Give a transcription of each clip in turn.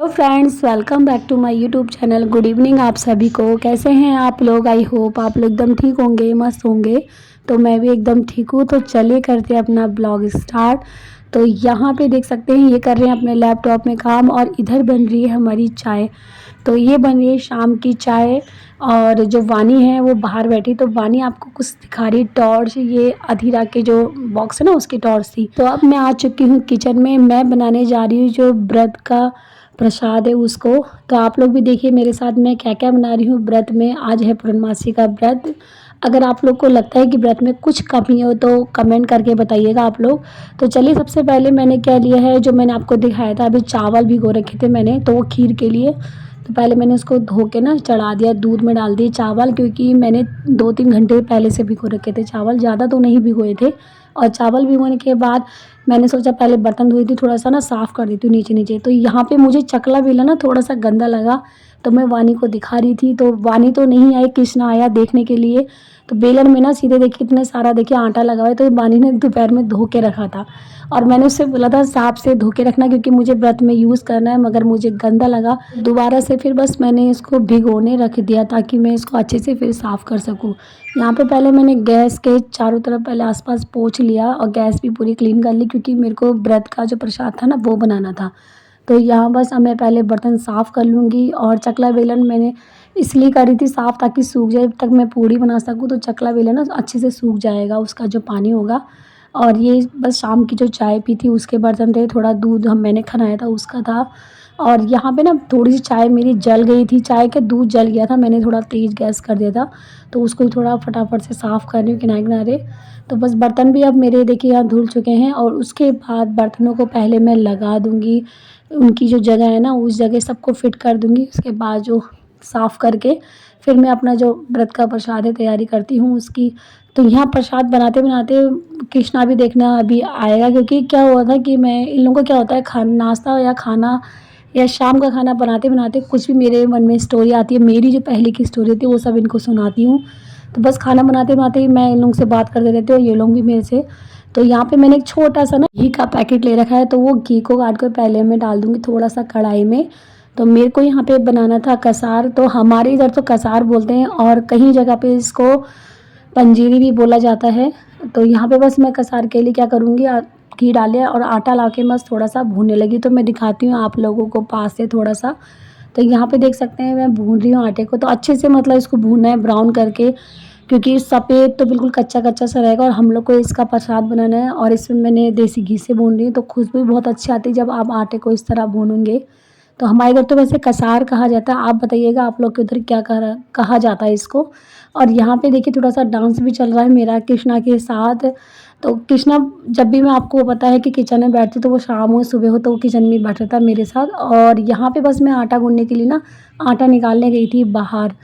तो friends, welcome back to my YouTube channel. Good evening आप सभी को। कैसे हैं आप लोग? आई होप आप लोग एकदम ठीक होंगे, मस्त होंगे। तो मैं भी एकदम ठीक हूँ। तो चलिए करते हैं अपना ब्लॉग स्टार्ट। तो यहाँ पे देख सकते हैं ये कर रहे हैं अपने लैपटॉप में काम, और इधर बन रही है हमारी चाय। तो ये बन रही है शाम की चाय। और जो वानी है वो बाहर बैठी, तो वानी आपको कुछ दिखा रही टॉर्च, ये अधीरा के जो बॉक्स है ना उसकी टॉर्च थी। तो अब मैं आ चुकी हूँ किचन में। मैं बनाने जा रही हूँ जो व्रत का प्रसाद है उसको। तो आप लोग भी देखिए मेरे साथ मैं क्या क्या बना रही हूँ व्रत में। आज है पूर्णमासी का व्रत। अगर आप लोग को लगता है कि व्रत में कुछ कमी हो तो कमेंट करके बताइएगा आप लोग। तो चलिए, सबसे पहले मैंने क्या लिया है, जो मैंने आपको दिखाया था अभी, चावल भिगो रखे थे मैंने, तो वो खीर के लिए। तो पहले मैंने उसको धो के ना चढ़ा दिया, दूध में डाल दिए चावल, क्योंकि मैंने 2-3 घंटे पहले से भिगो रखे थे चावल, ज़्यादा तो नहीं भिगोए थे। और चावल भिगोने के बाद मैंने सोचा पहले बर्तन धोई थी, थोड़ा सा ना साफ़ कर देती हूँ नीचे नीचे। तो यहाँ पे मुझे चकला बेला ना थोड़ा सा गंदा लगा, तो मैं वानी को दिखा रही थी। तो वानी तो नहीं आई, कृष्णा आया देखने के लिए। तो बेलन में ना सीधे देखिए इतने सारा देखिए आटा लगा हुआ है। तो वानी ने दोपहर में धो के रखा था, और मैंने उससे बोला था साफ से धो के रखना, क्योंकि मुझे व्रत में यूज़ करना है, मगर मुझे गंदा लगा। दोबारा से फिर बस मैंने इसको भिगोने रख दिया ताकि मैं इसको अच्छे से फिर साफ़ कर सकूँ। यहाँ पे पहले मैंने गैस के चारों तरफ पहले आसपास पोंछ लिया, और गैस भी पूरी क्लीन कर ली, क्योंकि मेरे को व्रत का जो प्रसाद था ना वो बनाना था। तो यहाँ बस अब मैं पहले बर्तन साफ़ कर लूँगी। और चकला बेलन मैंने इसलिए करी थी साफ़ ताकि सूख जाए, जब तक मैं पूड़ी बना सकूँ। तो चकला बेलन ना अच्छे से सूख जाएगा, उसका जो पानी होगा। और ये बस शाम की जो चाय पी थी उसके बर्तन थे, थोड़ा दूध मैंने खनाया था उसका था। और यहाँ पे ना थोड़ी सी चाय मेरी जल गई थी, चाय का दूध जल गया था, मैंने थोड़ा तेज़ गैस कर दिया था। तो उसको भी थोड़ा फटाफट से साफ़ कर रही हूँ किनारे किनारे। तो बस बर्तन भी अब मेरे देखिए यहाँ धुल चुके हैं। और उसके बाद बर्तनों को पहले मैं लगा दूँगी, उनकी जो जगह है ना उस जगह सबको फिट कर दूँगी। उसके बाद जो साफ़ करके फिर मैं अपना जो व्रत का प्रसाद है तैयारी करती हूँ उसकी। तो यहाँ प्रसाद बनाते बनाते कृष्णा भी देखना अभी आएगा, क्योंकि क्या हुआ था कि मैं इन लोगों को क्या होता है, नाश्ता या खाना या शाम का खाना बनाते बनाते कुछ भी मेरे मन में स्टोरी आती है, मेरी जो पहले की स्टोरी होती है वो सब इनको सुनाती हूँ। तो बस खाना बनाते बनाते ही मैं इन लोगों से बात करते रहती हूँ, और ये लोग भी मेरे से। तो यहाँ पे मैंने एक छोटा सा ना घी का पैकेट ले रखा है, तो वो घी को काट कर पहले मैं डाल दूँगी थोड़ा सा कढ़ाई में। तो मेरे को यहाँ पे बनाना था कसार। तो हमारे इधर तो कसार बोलते हैं, और कहीं जगह पे इसको पंजीरी भी बोला जाता है। तो यहाँ पे बस मैं कसार के लिए क्या करूँगी, घी डाले और आटा लाके बस थोड़ा सा भूनने लगी। तो मैं दिखाती हूँ आप लोगों को पास से थोड़ा सा। तो यहाँ पे देख सकते हैं मैं भून रही हूँ आटे को। तो अच्छे से मतलब इसको भूनना है ब्राउन करके, क्योंकि सफ़ेद तो बिल्कुल कच्चा कच्चा सा रहेगा, और हम लोग को इसका प्रसाद बनाना है। और इसमें मैंने देसी घी से भून रही हूँ, तो खुशबू बहुत अच्छी आती है जब आप आटे को इस तरह भूनोगे। तो हमारे इधर तो वैसे कसार कहा जाता है, आप बताइएगा आप लोग के उधर क्या कहा जाता है इसको। और यहाँ पे देखिए थोड़ा सा डांस भी चल रहा है मेरा कृष्णा के साथ। तो कृष्णा जब भी मैं, आपको पता है कि किचन में बैठती तो वो शाम हो सुबह हो तो वो किचन में बैठा था मेरे साथ। और यहाँ पे बस मैं आटा गूंदने के लिए ना आटा निकालने गई थी बाहर।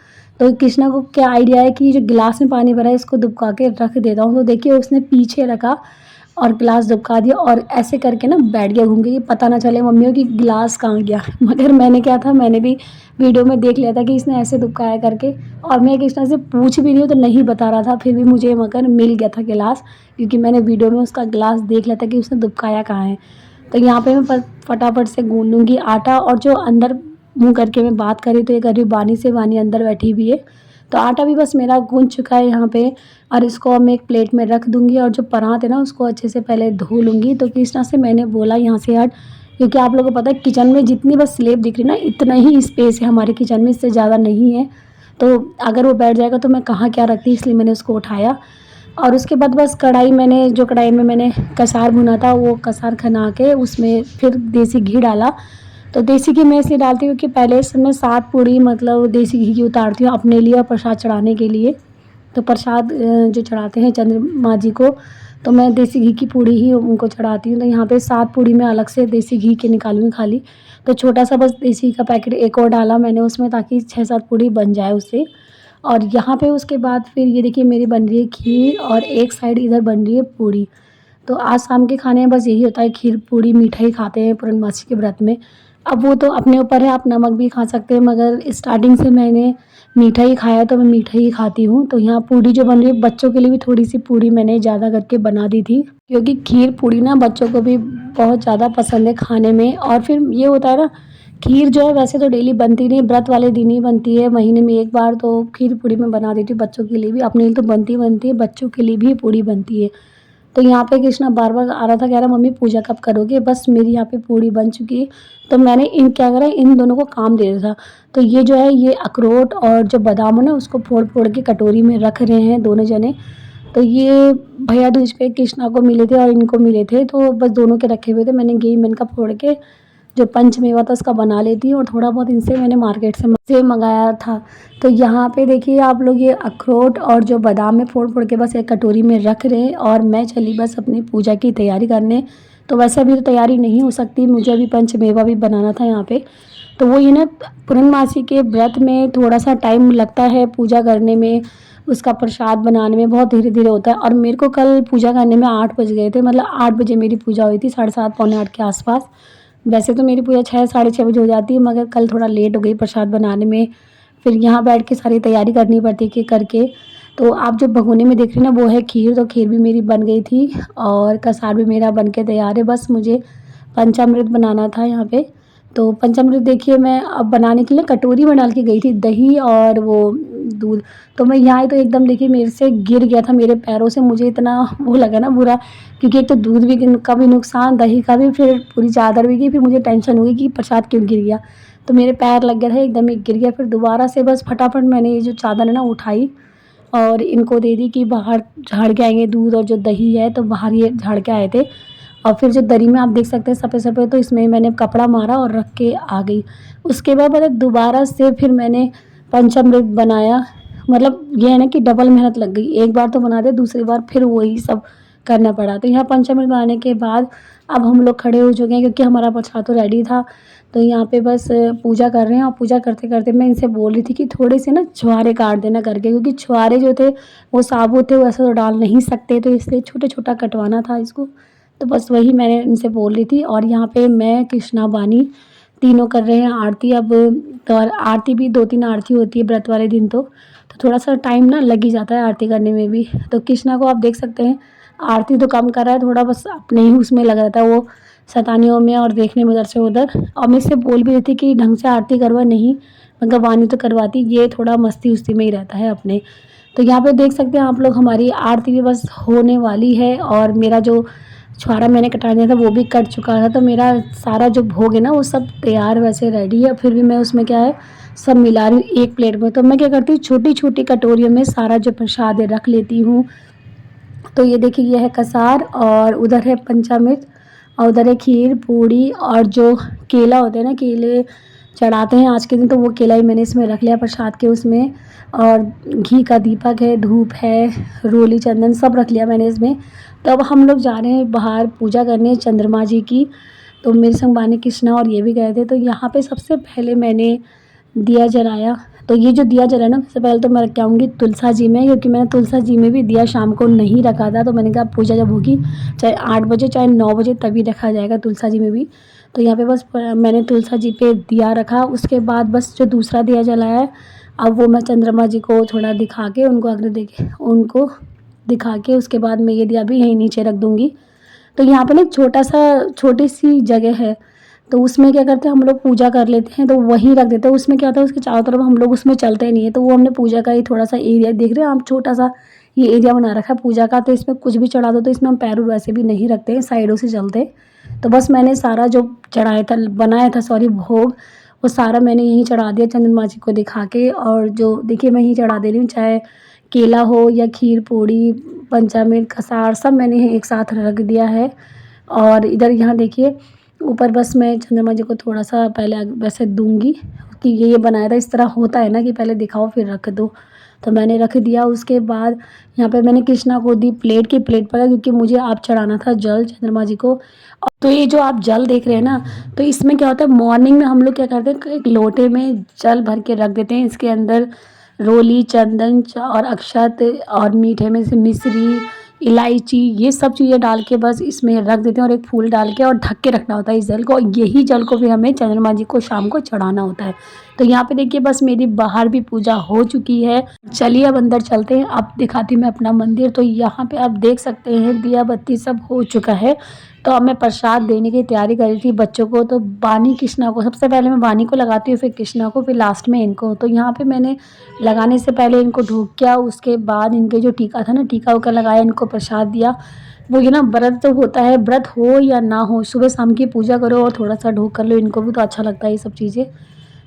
तो कृष्णा को क्या आइडिया है कि जो गिलास में पानी भरा है इसको दुबका के रख देता हूँ। तो देखिए उसने पीछे रखा और गिलास दुबका दिया, और ऐसे करके ना बैठ गया घूम के, कि पता ना चले मम्मियों कि गिलास कहाँ गया। मगर मैंने क्या था, मैंने भी वीडियो में देख लिया था कि इसने ऐसे दुबकाया करके। और मैं कृष्णा से पूछ भी रही हूँ तो नहीं बता रहा था, फिर भी मुझे मगर मिल गया था गिलास, क्योंकि मैंने वीडियो में उसका गिलास देख लिया था कि उसने दुबकाया कहाँ है। तो यहाँ पे मैं फटाफट से गूंद लूँगी आटा। और जो अंदर मुँह करके मैं बात करी तो ये कर रही हूँ वानी से, वानी अंदर बैठी हुई है। तो आटा भी बस मेरा गूंद चुका है यहाँ पे। और इसको अब मैं एक प्लेट में रख दूँगी, और जो परात है ना उसको अच्छे से पहले धो लूँगी। तो कृष्णा से मैंने बोला यहाँ से हट, क्योंकि आप लोगों को पता है किचन में जितनी बस स्लैब दिख रही ना इतना ही स्पेस है हमारे किचन में, इससे ज़्यादा नहीं है। तो अगर वो बैठ जाएगा तो मैं कहाँ क्या रखती, इसलिए मैंने उसको उठाया। और उसके बाद बस कढ़ाई, मैंने जो कढ़ाई में मैंने कसार भुना था वो कसार खना के उसमें फिर देसी घी डाला। तो देसी घी मैं इसलिए डालती हूँ कि पहले इसमें 7 पूड़ी मतलब देसी घी की उतारती हूँ अपने लिए और प्रसाद चढ़ाने के लिए। तो प्रसाद जो चढ़ाते हैं चंद्रमा जी को, तो मैं देसी घी की पूड़ी ही उनको चढ़ाती हूँ। तो यहाँ पे 7 पूड़ी में अलग से देसी घी के निकालूंगी खाली। तो छोटा सा बस देसी घी का पैकेट एक और डाला मैंने उसमें, ताकि 6-7 पूड़ी बन जाए उससे। और यहाँ पे उसके बाद फिर ये देखिए मेरी बन रही है खीर, और एक साइड इधर बन रही है पूड़ी। तो आज शाम के खाने में बस यही होता है, खीर पूड़ी मीठा ही खाते हैं पूर्णमासी के व्रत में। अब वो तो अपने ऊपर है, आप नमक भी खा सकते हैं, मगर स्टार्टिंग से मैंने मीठा ही खाया तो मैं मीठा ही खाती हूँ। तो यहाँ पूड़ी जो बन रही है, बच्चों के लिए भी थोड़ी सी पूड़ी मैंने ज़्यादा करके बना दी थी, क्योंकि खीर पूड़ी ना बच्चों को भी बहुत ज़्यादा पसंद है खाने में। और फिर ये होता है ना खीर जो है वैसे तो डेली बनती नहीं, व्रत वाले दिन ही बनती है, महीने में एक बार तो खीर पूड़ी मैं बना देती हूँ बच्चों के लिए भी, अपने लिए तो बनती बनती है, बच्चों के लिए भी पूड़ी बनती है। तो यहाँ पे कृष्णा बार-बार आ रहा था, कह रहा मम्मी पूजा कब करोगे? बस मेरी यहाँ पे पूड़ी बन चुकी है। तो मैंने इन क्या करा, इन दोनों को काम दे दिया था। तो ये जो है ये अखरोट और जो बादाम है ना उसको फोड़-फोड़ के कटोरी में रख रहे हैं दोनों जने। तो ये भैया दूज पे कृष्णा को मिले थे और इनको मिले थे, तो बस दोनों के रखे हुए थे। मैंने घी में इनका फोड़ के जो पंचमेवा था उसका बना लेती हूँ, और थोड़ा बहुत इनसे मैंने मार्केट से मंगाया था। तो यहाँ पे देखिए आप लोग, ये अखरोट और जो बादाम है फोड़-फोड़ के बस एक कटोरी में रख रहे हैं, और मैं चली बस अपनी पूजा की तैयारी करने। तो वैसे अभी तो तैयारी नहीं हो सकती, मुझे अभी पंचमेवा भी बनाना था यहाँ पे। तो वो ये ना पूर्णमासी के व्रत में थोड़ा-सा टाइम लगता है पूजा करने में, उसका प्रसाद बनाने में बहुत धीरे-धीरे होता है। और मेरे को कल पूजा करने में 8 बज गए थे, मतलब 8 बजे मेरी पूजा हुई थी, 7:30 पौने 8 के आस-पास। वैसे तो मेरी पूजा 6 साढ़े 6 बजे हो जाती है, मगर कल थोड़ा लेट हो गई प्रसाद बनाने में। फिर यहाँ बैठ के सारी तैयारी करनी पड़ती है कि करके। तो आप जो भगोने में देख रही हैं ना वो है खीर, तो खीर भी मेरी बन गई थी और कसार भी मेरा बन के तैयार है। बस मुझे पंचामृत बनाना था यहाँ पे। तो पंचामृत देखिए मैं अब बनाने के लिए कटोरी में डाल के गई थी दही और वो दूध। तो मैं यहाँ आई तो एकदम देखिए मेरे से गिर गया था मेरे पैरों से, मुझे इतना वो लगा ना बुरा, क्योंकि एक तो दूध भी का भी नुकसान, दही का भी, फिर पूरी चादर भी गई, फिर मुझे टेंशन हुई कि प्रसाद क्यों गिर गया। तो मेरे पैर लग गया था एकदम ही गिर गया। फिर दोबारा से बस फटाफट मैंने ये जो चादर है ना उठाई और इनको दे दी कि बाहर झाड़ के आएंगे, दूध और जो दही है तो बाहर ये झाड़ के आए थे। और फिर जो दरी में आप देख सकते हैं सफ़ेद सफ़ेद, तो इसमें मैंने कपड़ा मारा और रख के आ गई। उसके बाद मतलब दोबारा से फिर मैंने पंचामृत बनाया। मतलब ये है ना कि डबल मेहनत लग गई, एक बार तो बना दिया, दूसरी बार फिर वही सब करना पड़ा। तो यहाँ पंचामृत बनाने के बाद अब हम लोग खड़े हो चुके हैं, क्योंकि हमारा प्रसाद तो रेडी था। तो यहाँ पे बस पूजा कर रहे हैं, और पूजा करते करते मैं इनसे बोल रही थी कि थोड़े से ना छुहारे काट देना करके, क्योंकि छुहारे जो थे वो साबुत थे, वैसे तो डाल नहीं सकते, तो इसलिए छोटा छोटा कटवाना था इसको। तो बस वही मैंने इनसे बोल रही थी। और यहाँ पे मैं कृष्णा बानी तीनों कर रहे हैं आरती अब। तो और आरती भी 2-3 आरती होती है व्रत वाले दिन, तो थोड़ा सा टाइम ना लग ही जाता है आरती करने में भी। तो कृष्णा को आप देख सकते हैं आरती तो कम कर रहा है, थोड़ा बस अपने ही उसमें लग रहता है वो, शैतानियों में और देखने में उधर से उधर। और मैं इससे बोल भी रही थी कि ढंग से आरती करवा, नहीं मगर वाणी तो करवाती, ये थोड़ा मस्ती उस्ती में ही रहता है अपने। तो यहाँ पे देख सकते हैं आप लोग हमारी आरती भी बस होने वाली है, और मेरा जो छुहारा मैंने कटा दिया था वो भी कट चुका था। तो मेरा सारा जो भोग है ना वो सब तैयार वैसे रेडी है। फिर भी मैं उसमें क्या है सब मिला रही हूँ एक प्लेट में। तो मैं क्या करती हूँ छोटी छोटी कटोरियों में सारा जो प्रसाद है रख लेती हूँ। तो ये देखिए ये है कसार, और उधर है पंचामृत, और उधर है खीर पूड़ी, और जो केला होता है ना, केले चढ़ाते हैं आज के दिन, तो वो केला ही मैंने इसमें रख लिया प्रसाद के उसमें। और घी का दीपक है, धूप है, रोली चंदन सब रख लिया मैंने इसमें। तो अब हम लोग जा रहे हैं बाहर पूजा करने चंद्रमा जी की। तो मेरे संग बानी कृष्णा और ये भी गए थे। तो यहाँ पे सबसे पहले मैंने दिया जलाया। तो ये जो दिया जला ना, सबसे पहले तो मैं रख के आऊँगी तुलसा जी में, क्योंकि मैंने तुलसा जी में भी दिया शाम को नहीं रखा था। तो मैंने कहा पूजा जब होगी चाहे 8 बजे चाहे 9 बजे तभी रखा जाएगा तुलसा जी में भी। तो यहाँ पे बस मैंने तुलसा जी पे दिया रखा। उसके बाद बस जो दूसरा दिया जलाया है, अब वो मैं चंद्रमा जी को थोड़ा दिखा के उनको अग्नि दे के उनको दिखा के उसके बाद मैं ये दिया भी यहीं नीचे रख दूँगी। तो यहाँ पे ना एक छोटी सी जगह है, तो उसमें क्या करते हैं हम लोग पूजा कर लेते हैं, तो वहीं रख देते हैं। उसमें क्या होता है उसके चारों तरफ हम लोग उसमें चलते नहीं है, तो वो हमने पूजा का ही थोड़ा सा एरिया देख रहे हैं आप, छोटा सा ये एरिया बना रखा है पूजा का। तो इसमें कुछ भी चढ़ा दो, तो इसमें हम पैर वैसे भी नहीं रखते हैं, साइडों से चलते हैं। तो बस मैंने सारा जो चढ़ाया था, बनाया था सॉरी भोग, वो सारा मैंने यहीं चढ़ा दिया चंद्रमा जी को दिखा के। और जो देखिए मैं यहीं चढ़ा दे रही हूँ, चाहे केला हो या खीर पूड़ी पंचामृत कसार सब मैंने एक साथ रख दिया है। और इधर यहाँ देखिए ऊपर बस मैं चंद्रमा जी को थोड़ा सा पहले वैसे दूंगी, कि ये बनाया था, इस तरह होता है ना कि पहले दिखाओ फिर रख दो। तो मैंने रख दिया। उसके बाद यहाँ पे मैंने कृष्णा को दी प्लेट की प्लेट पर, क्योंकि मुझे आप चढ़ाना था जल चंद्रमा जी को। तो ये जो आप जल देख रहे हैं ना, तो इसमें क्या होता है मॉर्निंग में हम लोग क्या करते हैं एक लोटे में जल भर के रख देते हैं। इसके अंदर रोली चंदन और अक्षत और मीठे में से मिश्री इलायची ये सब चीज़ें डाल के बस इसमें रख देते हैं, और एक फूल डाल के और ढक के रखना होता है इस जल को। यही जल को फिर हमें चंद्रमा जी को शाम को चढ़ाना होता है। तो यहाँ पे देखिए बस मेरी बाहर भी पूजा हो चुकी है। चलिए अब अंदर चलते हैं, अब दिखाती हूँ मैं अपना मंदिर। तो यहाँ पे आप देख सकते हैं दिया बत्ती सब हो चुका है। तो अब मैं प्रसाद देने की तैयारी कर रही थी बच्चों को। तो बानी कृष्णा को सबसे पहले मैं बानी को लगाती हूँ, फिर कृष्णा को, फिर लास्ट में इनको। तो यहाँ पे मैंने लगाने से पहले इनको धूप किया, उसके बाद इनके जो टीका था ना, टीका उका लगाया, इनको प्रसाद दिया। वो ये ना व्रत तो होता है, व्रत हो या ना हो, सुबह शाम की पूजा करो और थोड़ा सा ढोक कर लो, इनको भी तो अच्छा लगता है ये सब चीज़ें।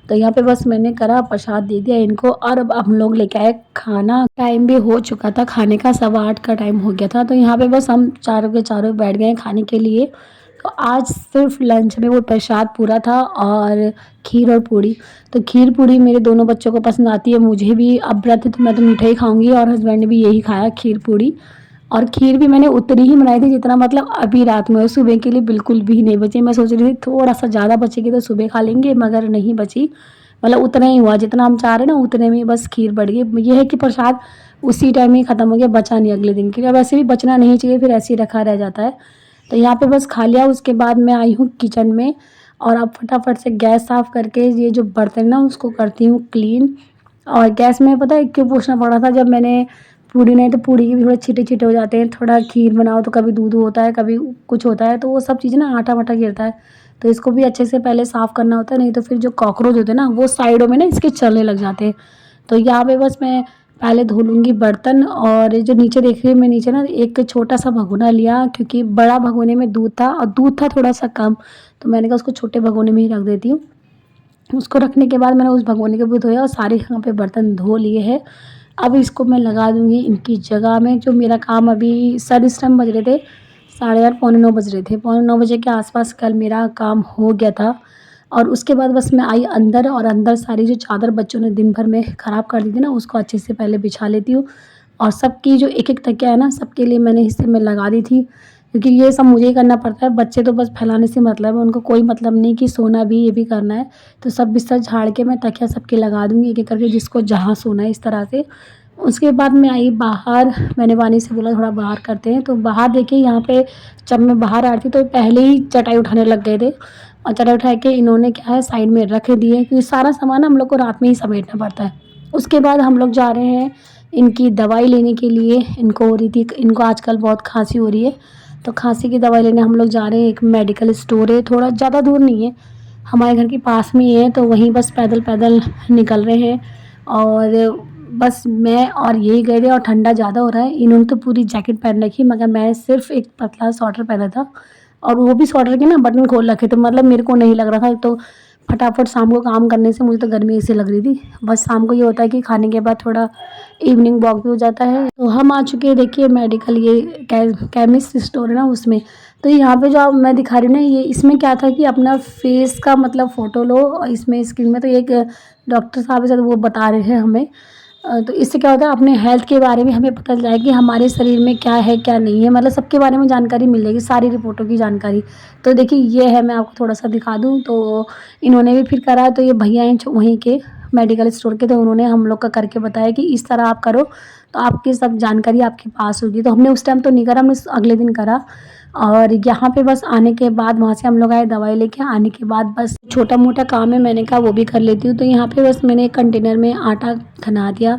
तो यहाँ पे बस मैंने करा, प्रसाद दे दिया इनको। और अब हम लोग लेके आए खाना। टाइम भी हो चुका था खाने का, 8:15 का टाइम हो गया था। तो यहाँ पे बस हम चारों के चारों बैठ गए खाने के लिए। तो आज सिर्फ लंच में वो प्रसाद पूरा था और खीर और पूड़ी। तो खीर पूड़ी मेरे दोनों बच्चों को पसंद आती है, मुझे भी। अब व्रत है तो मैं तो मीठा ही खाऊंगी, और हस्बैंड ने भी यही खाया, खीर पूड़ी। और खीर भी मैंने उतनी ही बनाई थी जितना मतलब अभी रात में, सुबह के लिए बिल्कुल भी नहीं बची। मैं सोच रही थी थोड़ा सा ज़्यादा बचेगी तो सुबह खा लेंगे, मगर नहीं बची। मतलब उतना ही हुआ जितना हम चाह रहे ना, उतने में बस खीर बढ़ गई। ये है कि प्रसाद उसी टाइम ही ख़त्म हो गया, बचा नहीं अगले दिन के लिए। अब ऐसे भी बचना नहीं चाहिए, फिर ऐसे ही रखा रह जाता है। तो यहाँ पे बस खा लिया। उसके बाद मैं आई हूँ किचन में, और अब फटाफट से गैस साफ़ करके ये जो बर्तन ना उसको करती हूँ क्लीन। और गैस में पता है क्यों पूछना पड़ा था, जब मैंने पूड़ी नहीं, तो पूड़ी के भी थोड़े छींटे-छींटे हो जाते हैं। थोड़ा खीर बनाओ तो कभी दूध होता है, कभी कुछ होता है, तो वो सब चीज़ें ना आटा-वाटा गिरता है। तो इसको भी अच्छे से पहले साफ़ करना होता है, नहीं तो फिर जो कॉकरोच होते हैं ना, वो साइडों में ना इसके चलने लग जाते हैं। तो यहाँ पे बस मैं पहले धो लूँगी बर्तन। और ये जो नीचे देख रही हूँ मैं, नीचे ना एक छोटा-सा भगोना लिया, क्योंकि बड़ा भगोने में दूध था और दूध था थोड़ा-सा कम, तो मैंने कहा उसको छोटे भगोने में ही रख देती हूँ। उसको रखने के बाद मैंने उस भगोने को भी धोया और सारे यहाँ पे बर्तन धो लिए हैं। अब इसको मैं लगा दूँगी इनकी जगह में। जो मेरा काम अभी सर इस टाइम बज रहे थे 8:30 पौने 9 बज रहे थे। पौने 9 बजे के आस-पास कल मेरा काम हो गया था। और उसके बाद बस मैं आई अंदर, और अंदर सारी जो चादर बच्चों ने दिन भर में ख़राब कर दी थी ना, उसको अच्छे से पहले बिछा लेती हूँ। और सबकी जो एक-एक तकिया है ना, सबके लिए मैंने हिस्से में लगा दी थी, क्योंकि ये सब मुझे ही करना पड़ता है। बच्चे तो बस फैलाने से मतलब है, उनको कोई मतलब नहीं कि सोना भी ये भी करना है। तो सब बिस्तर झाड़ के मैं तकिया सबके लगा दूँगी एक-एक करके, जिसको जहाँ सोना है, इस तरह से। उसके बाद मैं आई बाहर, मैंने वानी से बोला थोड़ा बाहर करते हैं। तो बाहर देखिए यहाँ पे, जब मैं बाहर आ रही थी तो पहले ही चटाई उठाने लग गए थे, और चटाई उठा के इन्होंने क्या है साइड में रख दिए, क्योंकि सारा सामान हम लोग को रात में ही समेटना पड़ता है। उसके बाद हम लोग जा रहे हैं इनकी दवाई लेने के लिए। इनको हो रही थी, इनको आजकल बहुत खांसी हो रही है, तो खांसी की दवाई लेने हम लोग जा रहे हैं। एक मेडिकल स्टोर है, थोड़ा ज़्यादा दूर नहीं है, हमारे घर के पास में ही है। तो वहीं बस पैदल-पैदल निकल रहे हैं। और बस मैं और यही गए थे, और ठंडा ज़्यादा हो रहा है। इन्होंने तो पूरी जैकेट पहन रखी, मगर मैं सिर्फ़ एक पतला स्वेटर पहना था, और वो भी स्वेटर के ना बटन खोल रखे थे, मतलब मेरे को नहीं लग रहा था। तो फटाफट शाम को काम करने से मुझे तो गर्मी ऐसे लग रही थी। बस शाम को ये होता है कि खाने के बाद थोड़ा इवनिंग वॉक भी हो जाता है। तो हम आ चुके हैं, देखिए मेडिकल, ये केमिस्ट स्टोर है ना उसमें। तो यहाँ पे जो आप मैं दिखा रही हूँ ना, ये इसमें क्या था कि अपना फेस का मतलब फ़ोटो लो, और इसमें स्क्रीन में तो एक डॉक्टर साहब है शायद, वो बता रहे हैं हमें। तो इससे क्या होता है, अपने हेल्थ के बारे में हमें पता चल जाएगा कि हमारे शरीर में क्या है क्या नहीं है, मतलब सबके बारे में जानकारी मिल जाएगी, सारी रिपोर्टों की जानकारी। तो देखिए ये है, मैं आपको थोड़ा सा दिखा दूँ। तो इन्होंने भी फिर करा, तो ये भैया हैं जो वहीं के मेडिकल स्टोर के, तो उन्होंने हम लोग का करके बताया कि इस तरह आप करो तो आपकी सब जानकारी आपके पास होगी। तो हमने उस टाइम तो नहीं करा, हमने अगले दिन करा। और यहाँ पे बस आने के बाद वहाँ से हम लोग आए दवाई लेके। आने के बाद बस छोटा मोटा काम है, मैंने कहा वो भी कर लेती हूँ। तो यहाँ पे बस मैंने एक कंटेनर में आटा खना दिया।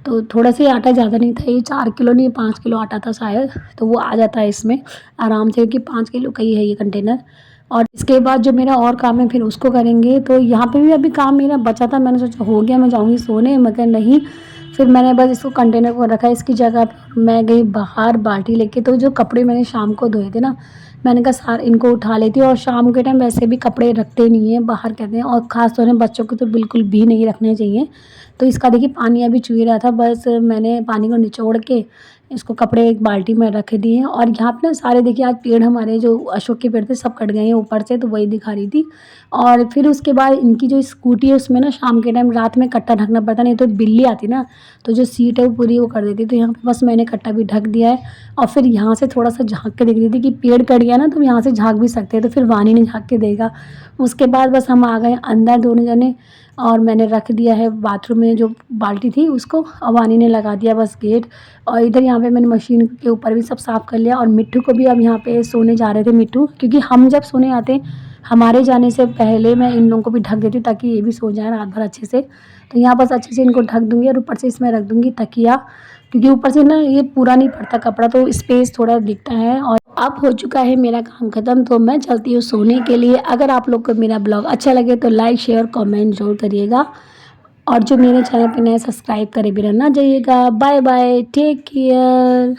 तो थोड़ा सा ही आटा, ज़्यादा नहीं था, ये 4 किलो नहीं 5 किलो आटा था शायद। तो वो आ जाता है इसमें आराम से, क्योंकि 5 किलो का ही है ये कंटेनर। और इसके बाद जो मेरा और काम है फिर उसको करेंगे। तो यहाँ पे भी अभी काम मेरा बचा था, मैंने सोचा हो गया मैं जाऊँगी सोने, मगर नहीं। फिर मैंने बस इसको कंटेनर को रखा इसकी जगह पे, मैं गई बाहर बाल्टी लेके। तो जो कपड़े मैंने शाम को धोए थे ना, मैंने कहा सारे इनको उठा लेती हूँ। और शाम के टाइम वैसे भी कपड़े रखते नहीं हैं बाहर, कहते हैं, और ख़ास तौर से बच्चों को तो बिल्कुल भी नहीं रखने चाहिए। तो इसका देखिए पानी अभी चू ही रहा था, बस मैंने पानी को निचोड़ के इसको कपड़े एक बाल्टी में रख दिए हैं। और यहाँ पे ना सारे देखिए, आज पेड़ हमारे जो अशोक के पेड़ थे सब कट गए हैं ऊपर से, तो वही दिखा रही थी। और फिर उसके बाद इनकी जो स्कूटी है उसमें ना शाम के टाइम रात में कट्टा ढकना पड़ता, नहीं तो बिल्ली आती ना, तो जो सीट है वो पूरी वो कर देती। तो यहाँ पे बस मैंने कट्टा भी ढक दिया है। और फिर यहाँ से थोड़ा सा झाँक के देख रही थी कि पेड़ कट गया ना, तो यहाँ से झाँक भी सकते हैं, तो फिर वानी ने झाँक के देगा। उसके बाद बस हम आ गए अंदर दोनों जने, और मैंने रख दिया है बाथरूम में जो बाल्टी थी उसको, और वानी ने लगा दिया बस गेट। और इधर यहाँ पे मैंने मशीन के ऊपर भी सब साफ़ कर लिया। और मिट्टू को भी अब यहाँ पे सोने जा रहे थे मिट्टू, क्योंकि हम जब सोने आते हमारे जाने से पहले मैं इन लोगों को भी ढक देती हूँ, ताकि ये भी सो जाए रात भर अच्छे से। तो यहाँ बस अच्छे से इनको ढक दूँगी, और ऊपर से इसमें रख दूँगी तकिया, क्योंकि ऊपर से ना ये पूरा नहीं पड़ता कपड़ा, तो स्पेस थोड़ा दिखता है। और अब हो चुका है मेरा काम ख़त्म, तो मैं चलती हूँ सोने के लिए। अगर आप लोग को मेरा ब्लॉग अच्छा लगे तो लाइक शेयर कमेंट ज़रूर करिएगा, और जो मेरे चैनल पे नए सब्सक्राइब करे भी रहना जाइएगा। Bye bye, take care.